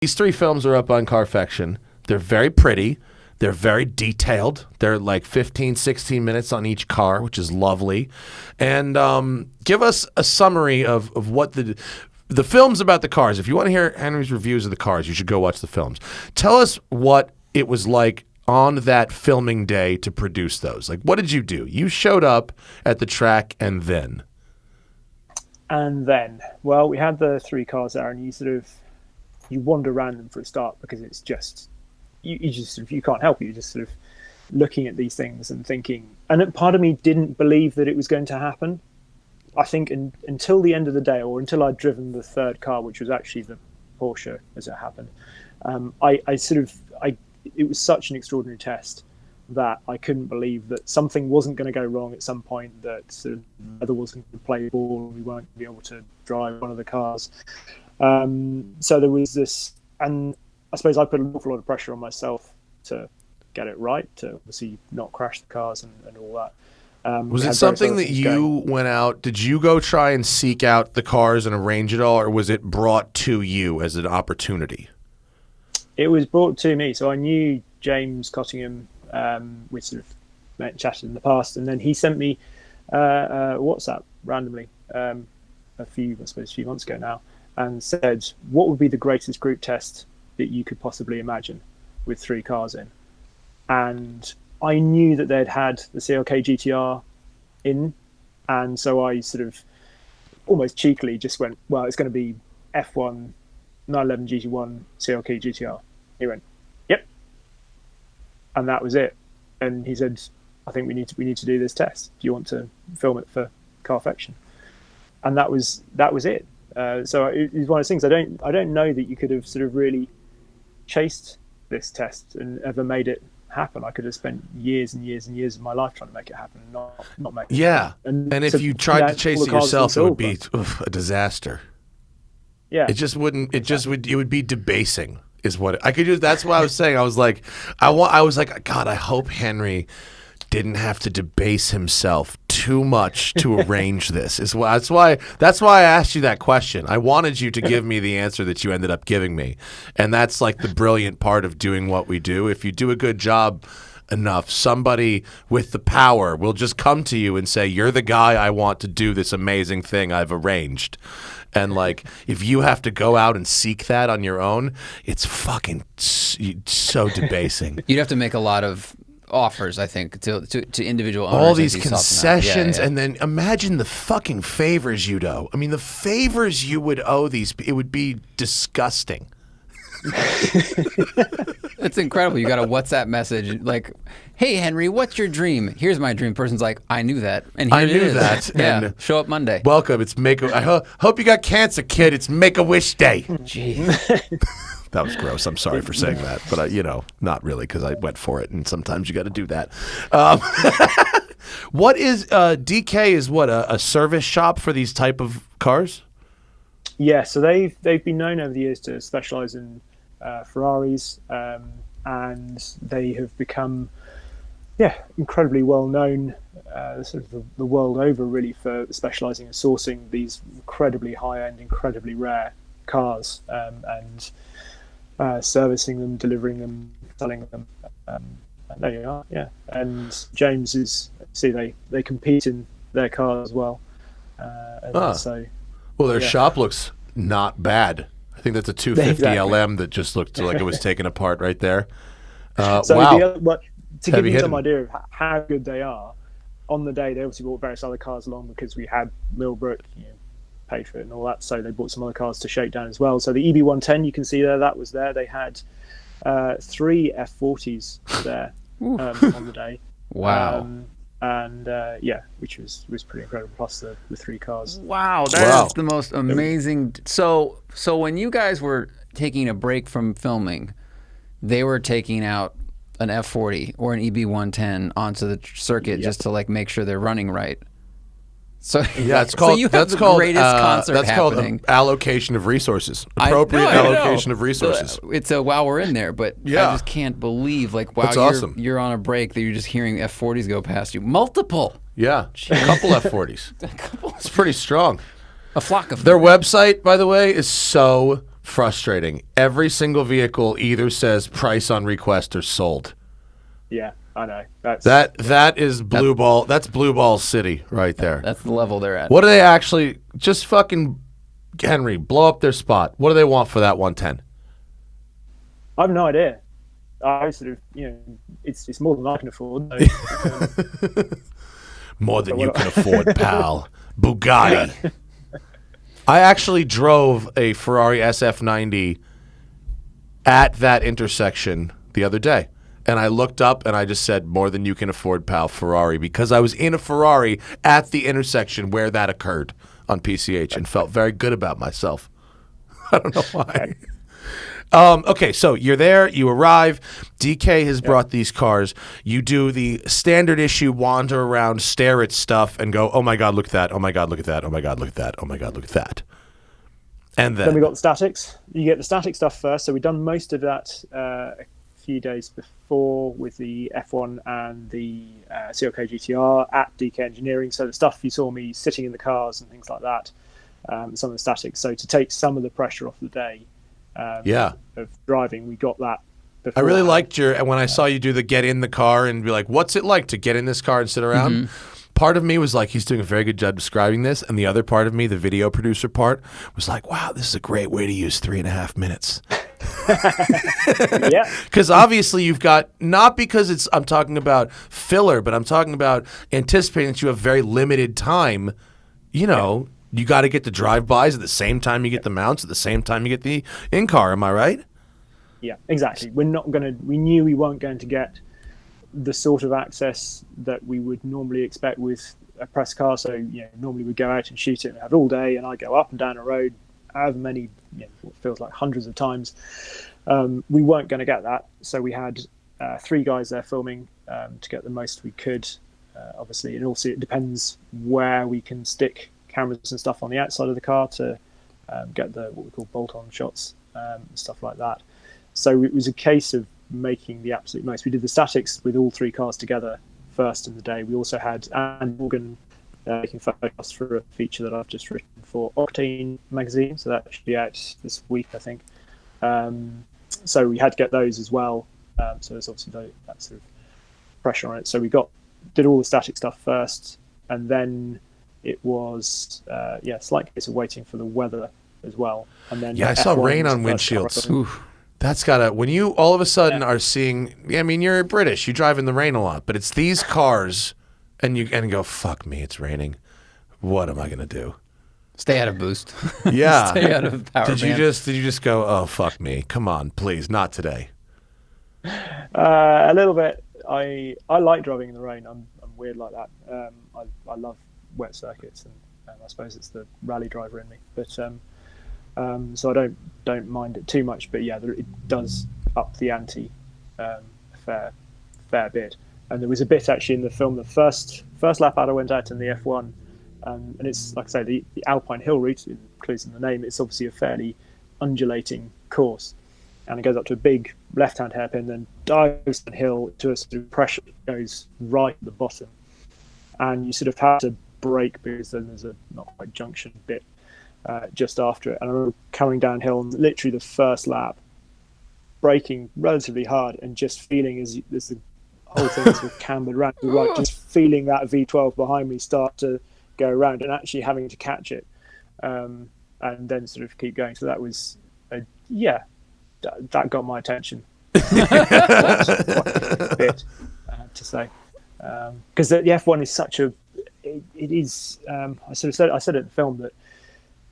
These 3 films are up on Carfection. They're very pretty. They're very detailed. They're like 15, 16 minutes on each car, which is lovely. And give us a summary of what the film's about the cars. If you want to hear Henry's reviews of the cars, you should go watch the films. Tell us what it was like on that filming day to produce those. Like, what did you do? You showed up at the track and then? Well, we had the 3 cars there, and you wander around them for a start because it's just you can't help it. You're just sort of looking at these things and thinking. And part of me didn't believe that it was going to happen. I think until the end of the day, or until I'd driven the 3rd car, which was actually the Porsche, as it happened, it was such an extraordinary test that I couldn't believe that something wasn't going to go wrong at some point, that sort of the weather wasn't going to play ball, and we weren't going to be able to drive one of the cars. So there was this, and I suppose I put an awful lot of pressure on myself to get it right, to obviously not crash the cars and all that. Was it something that you went out, did you go try and seek out the cars and arrange it all, or was it brought to you as an opportunity? It was brought to me. So I knew James Cottingham. We sort of met and chatted in the past, and then he sent me WhatsApp randomly a few months ago now, and said, what would be the greatest group test that you could possibly imagine with 3 cars in? And I knew that they'd had the CLK GTR in, and so I sort of almost cheekily just went, well, it's going to be F1 911 GT1 CLK GTR. He went, yep, and that was it. And he said, I think we need to do this test. Do you want to film it for Carfection? And that was it. So it was one of those things. I don't know that you could have sort of really chased this test and ever made it happen. I could have spent years and years and years of my life trying to make it happen, and not make it happen. And if you tried to chase it yourself, it would be a disaster. Yeah, it would be debasing, is what I could use. That's what I was saying. I was like, God, I hope Henry didn't have to debase himself too much to arrange this. That's why I asked you that question. I wanted you to give me the answer that you ended up giving me, and that's like the brilliant part of doing what we do. If you do a good job enough, somebody with the power will just come to you and say, "You're the guy I want to do this amazing thing I've arranged." And like, if you have to go out and seek that on your own, it's fucking so debasing. You'd have to make a lot of offers, I think, to individual owners. All these concessions, and then imagine the fucking favors you'd owe. I mean, the favors you would owe these, it would be disgusting. It's incredible. You got a WhatsApp message like, "Hey Henry, what's your dream?" Here's my dream. Person's like, "I knew that," and here I it knew is. that. Yeah, and show up Monday. Welcome. It's hope you got cancer, kid. It's Make-A-Wish Day. Jeez. That was gross. I'm sorry for saying that, but not really, because I went for it, and sometimes you got to do that. What is DK? Is what a service shop for these type of cars? Yeah, so they've been known over the years to specialize in Ferraris, and they have become incredibly well known sort of the world over, really, for specializing in sourcing these incredibly high end, incredibly rare cars, and servicing them, delivering them, selling them. And there you are, yeah. And James they compete in their cars as well. So, well, their shop looks not bad. I think that's a 250 LM that just looked like it was taken apart right there. Wow. To give you some idea of how good they are, on the day they obviously brought various other cars along because we had Millbrook paid for it and all that, so they bought some other cars to shake down as well. So the EB110 you can see there, that was there. They had 3 F40s there on the day. Wow. Which was pretty incredible. Plus the 3 cars. Wow, that is the most amazing. So when you guys were taking a break from filming, they were taking out an F40 or an EB110 onto the circuit just to like make sure they're running right. So yeah, it's called. So you have the greatest concert that's happening. Called allocation of resources. Appropriate allocation of resources. It's while we're in there, but I just can't believe that's awesome. You're on a break that you're just hearing F40s go past you. Multiple. Yeah, a couple F40s. It's pretty strong. A flock of them. Their website, by the way, is so frustrating. Every single vehicle either says price on request or sold. Yeah, I know. That is blue ball. That's blue ball city right there. That's the level they're at. What do they actually just fucking Henry blow up their spot? What do they want for that 110? I have no idea. I sort of, it's more than I can afford. More than you can afford, pal. Bugatti. I actually drove a Ferrari SF90 at that intersection the other day. And I looked up and I just said, more than you can afford, pal, Ferrari. Because I was in a Ferrari at the intersection where that occurred on PCH and felt very good about myself. I don't know why. Okay, so you're there, you arrive. DK has brought these cars. You do the standard issue, wander around, stare at stuff, and go, oh my God, look at that. Oh my God, look at that. Oh my God, look at that. Oh my God, look at that. And then we got the statics. You get the static stuff first. So we've done most of that a few days before with the F1 and the CLK GTR at DK Engineering. So the stuff you saw me sitting in the cars and things like that, some of the statics. So to take some of the pressure off the day. Of driving, we got that before. I really liked when I saw you do the get in the car and be like, what's it like to get in this car and sit around? Mm-hmm. Part of me was like, he's doing a very good job describing this. And the other part of me, the video producer part, was like, wow, this is a great way to use 3.5 minutes. Yeah. Because obviously you've got, not because I'm talking about filler, but I'm talking about anticipating that you have very limited time, You got to get the drive-bys at the same time you get the mounts, at the same time you get the in-car. Am I right? Yeah, exactly. We knew we weren't going to get the sort of access that we would normally expect with a press car. So, normally we go out and shoot it and have it all day, and I go up and down a road however many, what feels like hundreds of times. We weren't going to get that. So we had 3 guys there filming to get the most we could, obviously. And also it depends where we can stick cameras and stuff on the outside of the car to get the what we call bolt-on shots and stuff like that. So it was a case of making the absolute most. We did the statics with all 3 cars together first in the day. We also had Andy Morgan making photographs for a feature that I've just written for Octane magazine, so that should be out this week, I think. So we had to get those as well. So there's obviously that sort of pressure on it. So we did all the static stuff first, and then it was slight case of waiting for the weather as well. And then I saw rain on windshields. That's gotta, when you all of a sudden are seeing, you're British, you drive in the rain a lot, but it's these cars and you go, fuck me, it's raining. What am I gonna do? Stay out of boost. Yeah. Stay out of power Did you just go, oh fuck me, come on, please, not today? A little bit. I like driving in the rain. I'm weird like that. I love wet circuits, and I suppose it's the rally driver in me. But so I don't mind it too much. But it does up the ante a fair bit. And there was a bit actually in the film. The first lap out I went out in the F1, and it's like I say, the Alpine Hill route, it includes in the name. It's obviously a fairly undulating course, and it goes up to a big left-hand hairpin, then dives downhill to a sort of pressure that goes right at the bottom, and you sort of have to brake because then there's a not quite junction bit just after it. And I remember coming downhill and literally the first lap, braking relatively hard and just feeling as the whole thing sort of cambered around to the right, just feeling that V12 behind me start to go around and actually having to catch it, and then sort of keep going. So that was that got my attention. Quite a bit, to say, because the F1 is such a. It is. I said it in the film that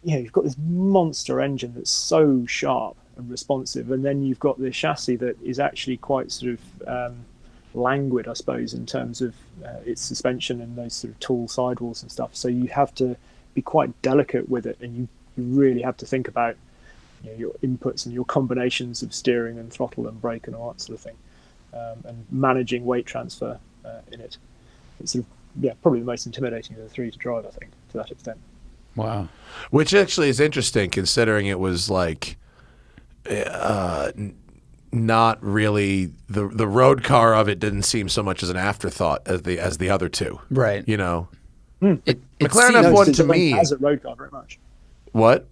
you've got this monster engine that's so sharp and responsive, and then you've got the chassis that is actually quite sort of languid, I suppose, in terms of its suspension and those sort of tall sidewalls and stuff. So you have to be quite delicate with it, and you really have to think about your inputs and your combinations of steering and throttle and brake and all that sort of thing, and managing weight transfer in it. It's sort of, probably the most intimidating of the 3 to drive, I think, to that extent. Wow. Which actually is interesting, considering it was like not really the road car of it didn't seem so much as an afterthought as the other 2. Right. McLaren It F1 to me as a road car very much. What?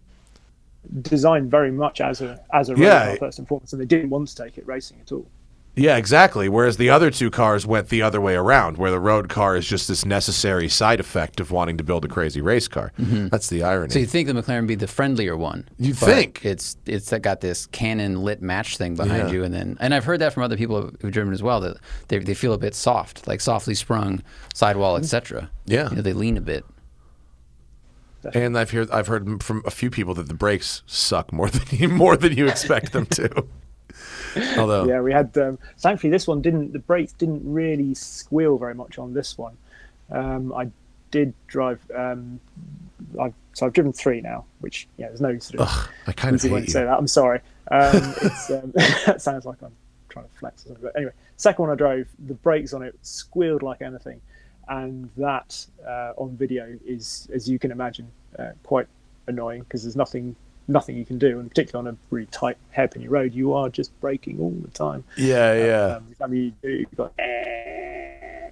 designed very much as a road car first and foremost, and they didn't want to take it racing at all. Yeah, exactly. Whereas the other two cars went the other way around, where the road car is just this necessary side effect of wanting to build a crazy race car. That's the irony. So you think the McLaren would be the friendlier one? You think it's got this cannon lit match thing behind you, and I've heard that from other people who've driven as well, that they feel a bit soft, like softly sprung sidewall, etc. Yeah, they lean a bit. Definitely. And I've heard from a few people that the brakes suck more than you expect them to. Although, yeah, we had thankfully this one the brakes didn't really squeal very much on this one. I did drive. I've driven 3 now, which there's no sort of I kind of easy way hate to say you. that. I'm sorry. It's that sounds like I'm trying to flex or something. But anyway, second one I drove, the brakes on it squealed like anything, and that on video is, as you can imagine, quite annoying because there's nothing you can do, and particularly on a really tight hairpin road, you are just braking all the time. Yeah. You've got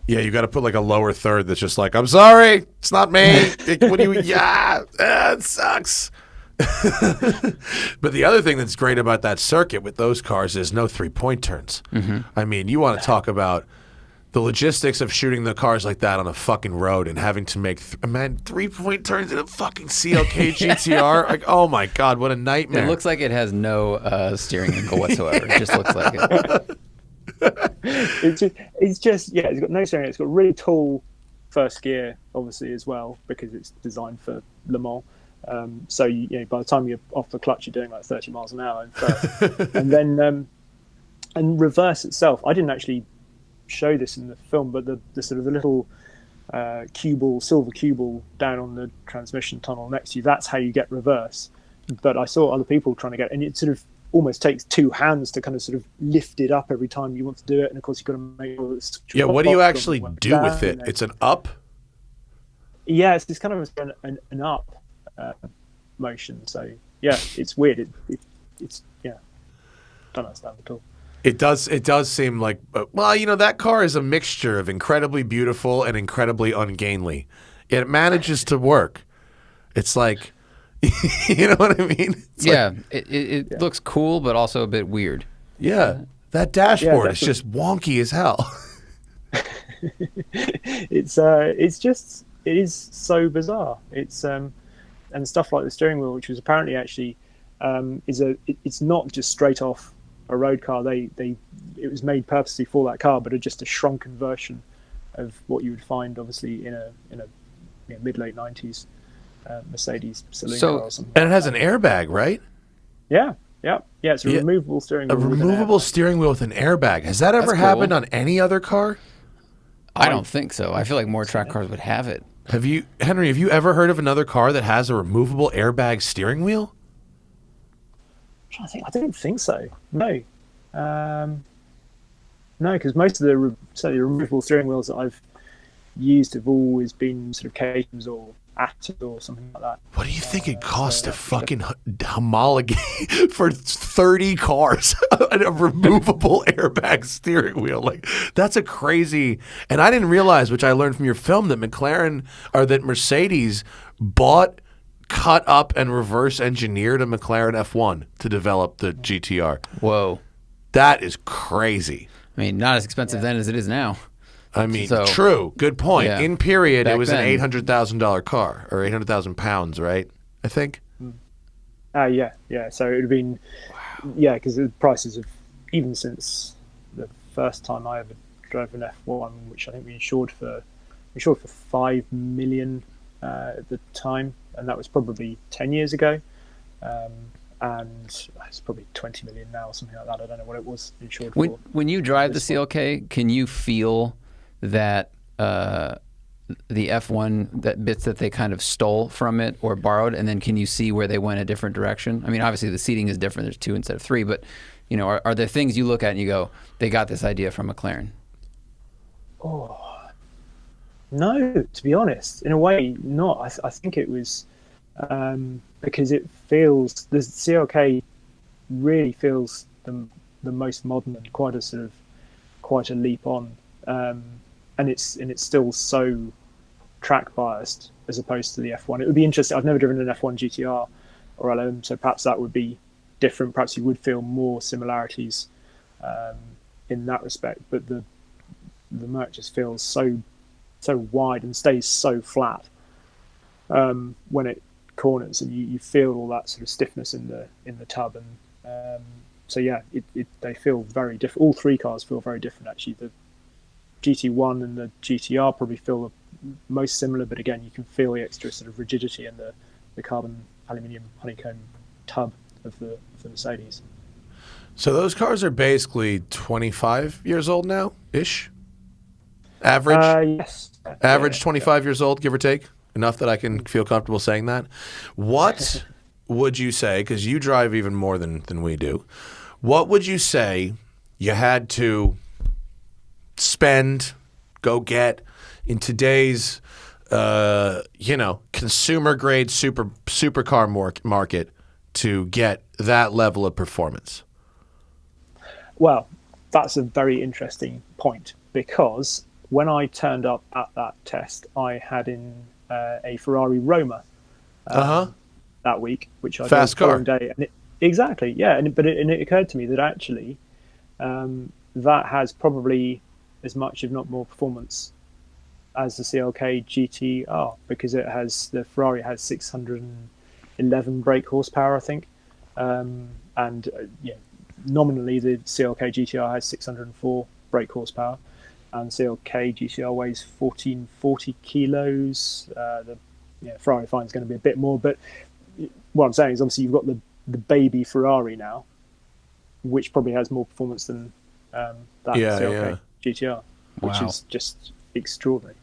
You got to put like a lower third that's just like, I'm sorry, it's not me. What do you? It sucks. But the other thing that's great about that circuit with those cars is no 3-point turns. I mean, you want to talk about the logistics of shooting the cars like that on a fucking road and having to make 3-point turns in a fucking CLK GTR. Like, oh my God, what a nightmare. It looks like it has no steering angle whatsoever. It just looks like it. it's got no steering. It's got really tall first gear, obviously, as well, because it's designed for Le Mans. So by the time you're off the clutch, you're doing like 30 miles an hour in first. And then and reverse itself, I didn't actually show this in the film, but the sort of the little silver cue ball down on the transmission tunnel next to you, that's how you get reverse. But I saw other people trying to get, and it sort of almost takes 2 hands to kind of sort of lift it up every time you want to do it, and of course you've got to make sure it's what do you actually do with it? It's an up? Yeah, it's kind of an up motion. So yeah, it's weird. It's don't understand at all. It does seem like, that car is a mixture of incredibly beautiful and incredibly ungainly. It manages to work. It's like, you know what I mean? It looks cool, but also a bit weird. Yeah, that dashboard is just wonky as hell. It is so bizarre. It's and stuff like the steering wheel, which was apparently actually it's not just straight off a road car. It was made purposely for that car, but just a shrunken version of what you would find, obviously, in a mid-late 90s Mercedes saloon car or something. And it has an airbag, right? Yeah. It's a removable steering wheel. A removable steering wheel with an airbag. Has that ever happened on any other car? I don't think so. I feel like more track cars would have it. Henry, have you ever heard of another car that has a removable airbag steering wheel? I don't think so. No, because most of the removable steering wheels that I've used have always been sort of Cations or Atos or something like that. What do you think it costs to fucking homologate for 30 cars a removable airbag steering wheel? Like, that's a crazy. And I didn't realize, which I learned from your film, that Mercedes bought, cut up, and reverse engineered a McLaren F1 to develop the GTR. Whoa. That is crazy. I mean, not as expensive then as it is now. I mean, true. Good point. Yeah. In period, Back it was then. an $800,000 car, or 800,000 pounds, right? I think. Yeah. So it would have been, because the prices have, even since the first time I ever drove an F1, which I think we insured for 5 million at the time, and that was probably 10 years ago. And it's probably 20 million now or something like that. I don't know what it was insured for. When you drive the CLK, can you feel that the F1, that bits that they kind of stole from it or borrowed, and then can you see where they went a different direction? I mean, obviously the seating is different. There's 2 instead of 3, but are there things you look at and you go, they got this idea from McLaren? Oh, no, to be honest, in a way, not. I think it was because it feels, the CLK really feels the most modern and quite a leap on, and it's still so track biased as opposed to the F1. It would be interesting. I've never driven an F1 GTR or LM. So perhaps that would be different. Perhaps you would feel more similarities in that respect. But the Merc just feels so wide and stays so flat when it corners, and you feel all that sort of stiffness in the tub. And so yeah, they feel very different. All three cars feel very different actually. The GT1 and the GTR probably feel the most similar, but again, you can feel the extra sort of rigidity in the carbon aluminium honeycomb tub of the Mercedes. So those cars are basically 25 years old now, ish. Average. Yes. Average 25 years old, give or take. Enough that I can feel comfortable saying that. What would you say, because you drive even more than we do, what would you say you had to spend, go get in today's, consumer grade supercar market to get that level of performance? Well, that's a very interesting point, because when I turned up at that test, I had in a Ferrari Roma that week, which I fast drove car the following day. And exactly, yeah. And it occurred to me that actually that has probably as much, if not more, performance as the CLK GTR, because the Ferrari has 611 brake horsepower, I think, nominally the CLK GTR has 604 brake horsepower, and CLK GTR weighs 1440 kilos. The Ferrari fine is going to be a bit more, but what I'm saying is obviously you've got the baby Ferrari now, which probably has more performance than that CLK GTR, which is just extraordinary.